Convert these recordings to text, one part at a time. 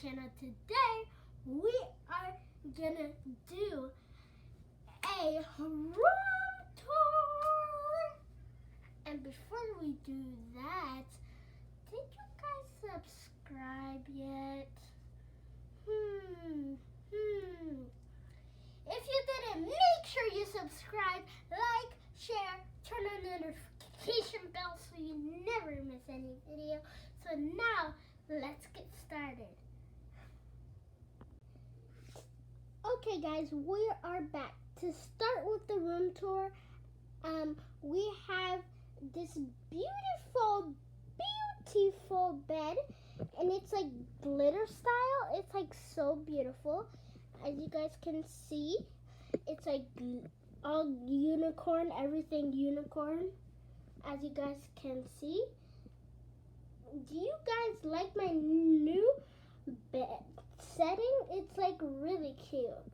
Channel. Today we are gonna do a room tour, and before we do that, did you guys subscribe yet? If you didn't, make sure you subscribe, like, share, turn on the notification bell so you never miss any video. So now let's get started. Okay guys, we are back. To start with the room tour, we have this beautiful bed, and it's like glitter style. It's like so beautiful. As you guys can see, it's like all unicorn, everything unicorn, as you guys can see. Do you guys like my new bed setting? It's like really cute.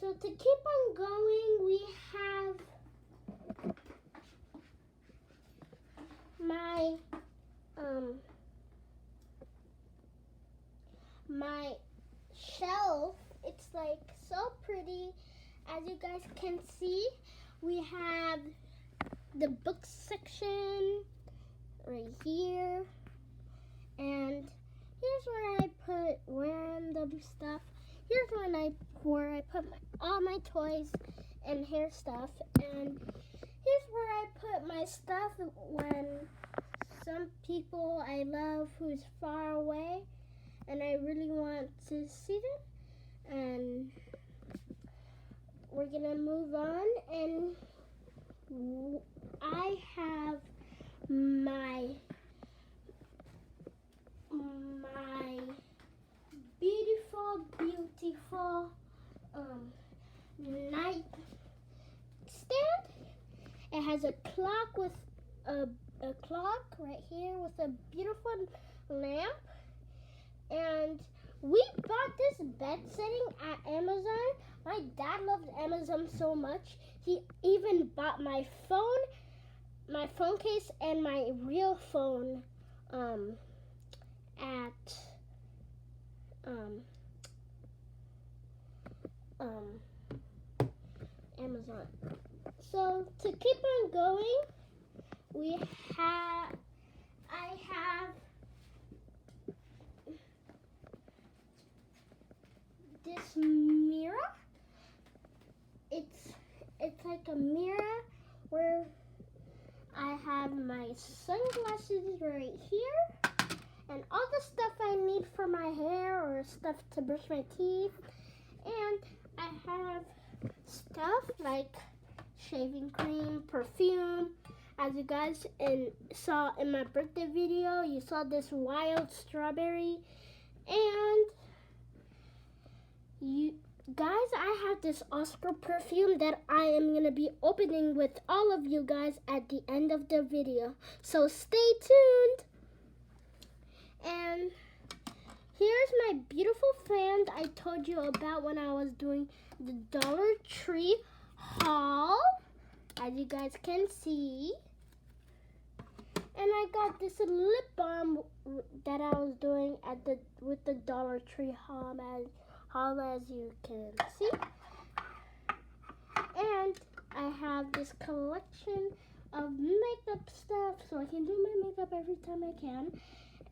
So to keep on going, we have my shelf. It's like so pretty. As you guys can see, we have the book section right here, and here's where I put random stuff. Here's where I put all my toys and hair stuff, and here's where I put my stuff when some people I love who's far away and I really want to see them. And we're gonna move on, and I have my beautiful nightstand. It has a clock with a clock right here with a beautiful lamp. And we bought this bed setting at Amazon. My dad loves Amazon so much. He even bought my phone case and my real phone at Amazon. So to keep on going, I have this mirror. It's like a mirror where I have my sunglasses right here and all the stuff I need for my hair or stuff to brush my teeth. And I have stuff like shaving cream, perfume. As you guys saw in my birthday video, you saw this wild strawberry. And you guys, I have this Oscar perfume that I am going to be opening with all of you guys at the end of the video. So stay tuned. And here's my beautiful fan I told you about when I was doing the Dollar Tree haul, as you guys can see. And I got this lip balm that I was doing with the Dollar Tree haul, as you can see. And I have this collection of makeup stuff, so I can do my makeup every time I can.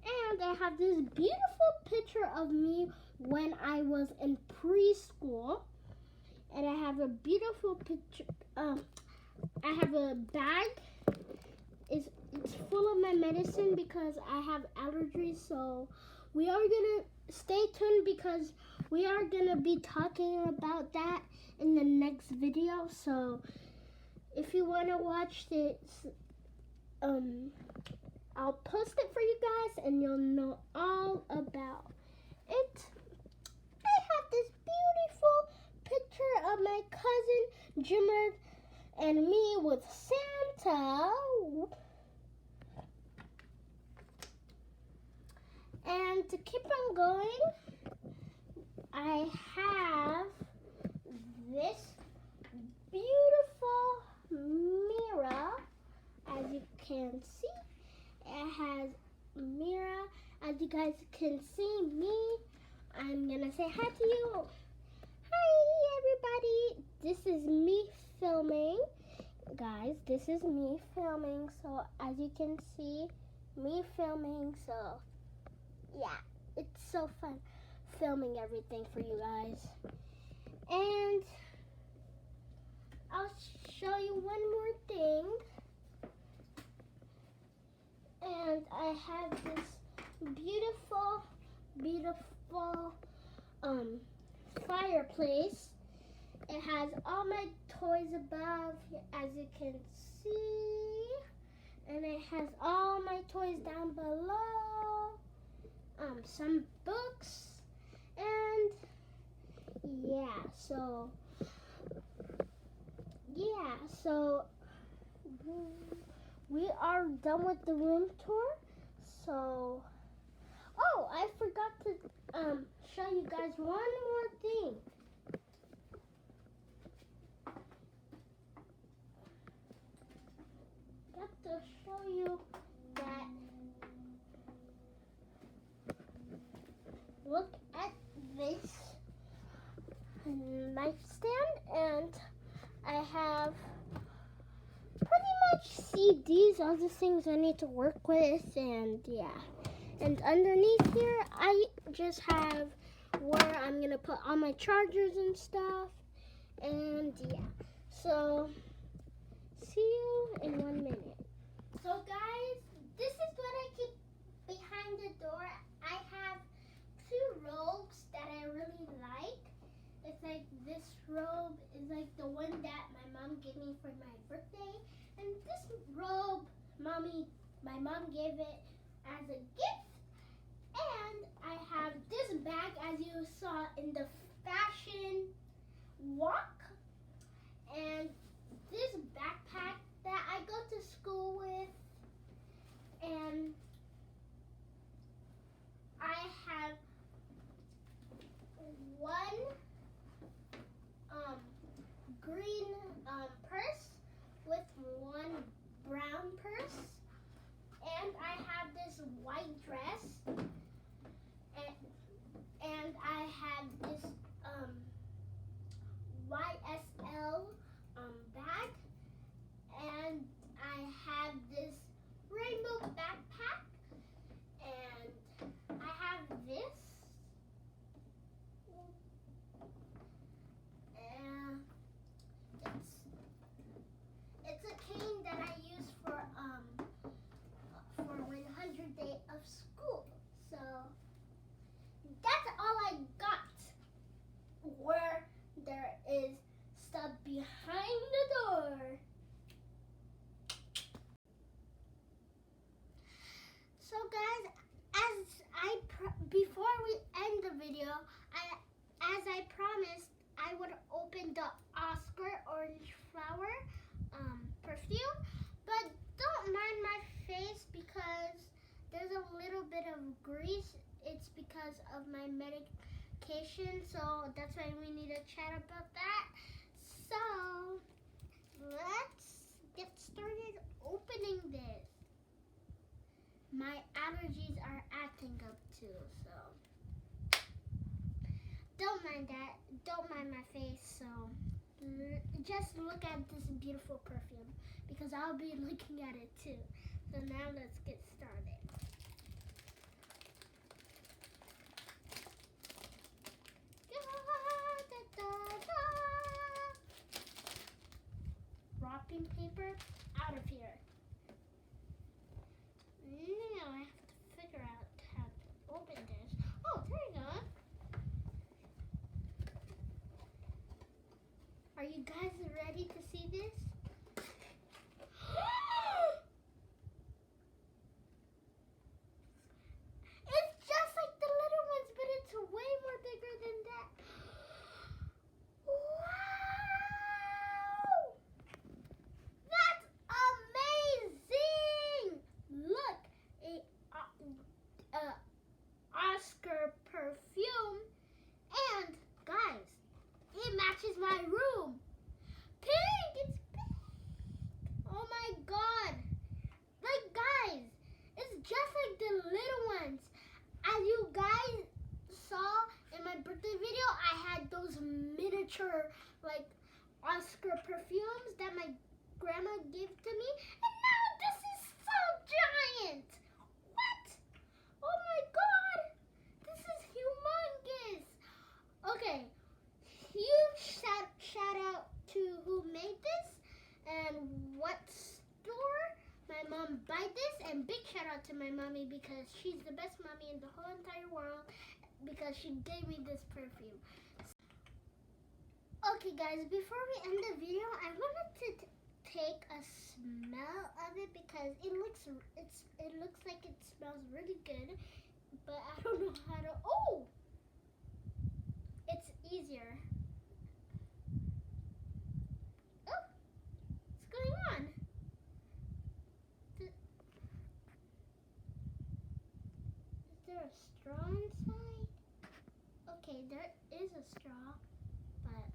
And I have this beautiful picture of me when I was in preschool. And I have a beautiful picture. I have a bag. It's full of my medicine because I have allergies. So we are gonna stay tuned because we are gonna be talking about that in the next video. So if you wanna watch this, I'll post it for you guys and you'll know all about it. I have this beautiful picture of my cousin Jimmer and me with Santa. And And to keep on going, I have this beautiful mirror. As you can see, it has a mirror. As you guys can see me, I'm gonna say hi to you. Hi everybody, this is me filming. Guys, this is me filming. So as you can see, me filming. So yeah, it's so fun filming everything for you guys. And I'll show you one more thing. And I have this beautiful, beautiful fireplace. It has all my toys above, as you can see. And it has all my toys down below. Some books. And so we are done with the room tour. So, oh, I forgot to show you guys one more thing. Got to show you that. Look at this nightstand, and I have pretty much CDs, all the things I need to work with, and yeah. And underneath here, I just have where I'm gonna put all my chargers and stuff, and yeah. So, see you in 1 minute. So guys, this is what I keep behind the door. I have 2 robes that I really like. It's like this robe is like the one that my mom gave me for my birthday. And this robe, my mom gave it as a gift. And I have this bag, as you saw in the fashion walk. And this backpack that I go to school with. And I have one green purse with one brown purse, and I have this white dress, and I have this YSL bag, and I have this rainbow backpack, and I have this. It's a cane that I use for 100 day of school. So that's all I got. Where there is stuff behind the door. So guys, before we end the video, as I promised, I would open the Oscar Orange Flower perfume, but don't mind my face because there's a little bit of grease. It's because of my medication, so that's why we need to chat about that. So let's get started opening this. My allergies are acting up too, so don't mind that. Don't mind my face, so just look at this beautiful perfume because I'll be looking at it too. So now let's get started. Wrapping paper out of here. Now I have to figure out how to open this. Oh, there you go. Are you guys ready to see this? Oscar perfume. And guys, it matches my room. Pink, it's pink. Oh my god. Like guys, it's just like the little ones. As you guys saw in my birthday video, I had those miniature like Oscar perfumes that my grandma gave to me, and now this is so giant. What? Oh my god, this is humongous. Okay, huge shout out to who made this and what store my mom buy this, and big shout out to my mommy because she's the best mommy in the whole entire world because she gave me this perfume. Okay guys, before we end the video, I wanted to take a smell of it because it looks like it smells really good, but I don't know how to. Oh, it's easier. Oh, what's going on? Is there a straw inside? Okay, there is a straw, but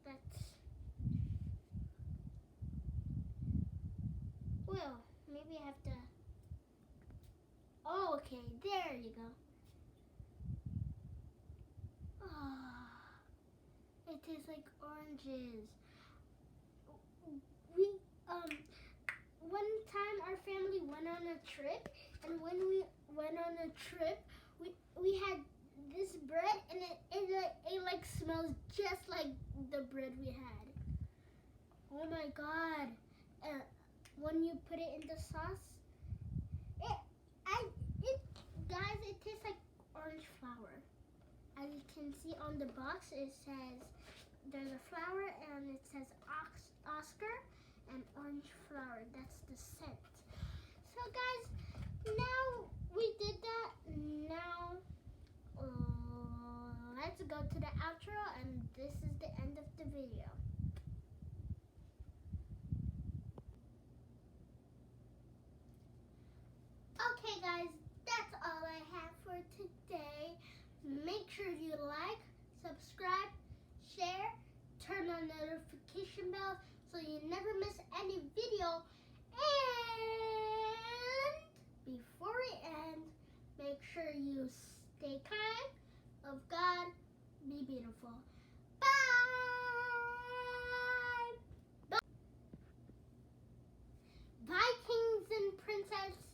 that's, well, maybe I have to. Oh, okay, there you go. Oh, it tastes like oranges. We one time our family went on a trip, and when we went on a trip, we had this bread, and it like smells just like the bread we had. Oh my god! When you put it in the sauce, guys, it tastes like orange flour. As you can see on the box, it says there's a flower and it says Oscar and orange flower. That's the scent. So guys, now we did that. Now let's go to the outro, and this is the end of the video. Okay guys, that's all I have for today. Make sure you like, subscribe, share, turn on notification bells so you never miss any video. And before we end, make sure you stay kind, love God, be beautiful. Bye! Bye, bye kings and princesses.